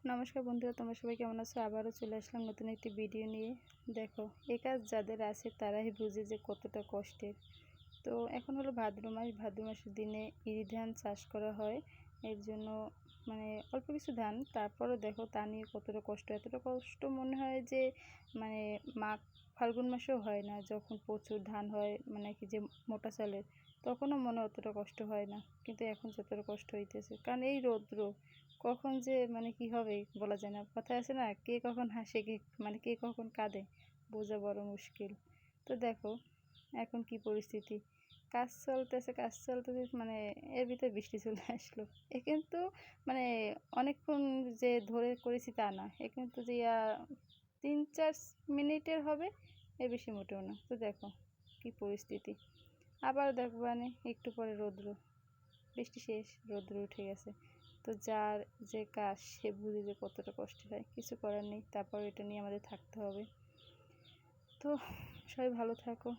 নমস্কার বন্ধুরা, তোমরা সবাই কেমন আছো? আবারও চলে আসলাম নতুন একটি ভিডিও নিয়ে। দেখো, এই কাজ যাদের আছে তারাই বুঝে যে কতটা কষ্টের। তো এখন হলো ভাদ্র মাস। ভাদ্র মাসের দিনে ইরি ধান চাষ করা হয়। এর জন্য মানে অল্প কিছু ধান, তারপরও দেখো তা নিয়ে কতটা কষ্ট। এতটা কষ্ট মনে হয় যে মানে মাঘ ফাল্গুন মাসেও হয় না, যখন প্রচুর ধান হয়, মানে কি যে মোটা চালের, তখনও মনে অতটা কষ্ট হয় না। কিন্তু এখন যতটা কষ্ট হইতেছে, কারণ এই রৌদ্র কখন যে মানে কি হবে বলা যায় না। কথা আছে না, কে কখন হাসে, কে মানে কে কখন কাঁদে, বোঝা বড় মুশকিল। তো দেখো এখন কি পরিস্থিতি, কাজ চলতেছে মানে এর ভিতরে বৃষ্টি চলে আসলো। এ কিন্তু মানে অনেকক্ষণ যে ধরে করেছি তা না, এ কিন্তু যে 3-4 মিনিটের হবে, এর বেশি মোটেও না। তো দেখো কি পরিস্থিতি। আবার দেখবো মানে একটু পরে রৌদ্র, বৃষ্টি শেষ, রৌদ্র উঠে গেছে। তো যার যে কাজ সে বুঝে যে কতটা কষ্ট হয়, কিছু করার নেই। তারপর এটা নিয়ে আমাদের থাকতে হবে। তো সবাই ভালো থাকো।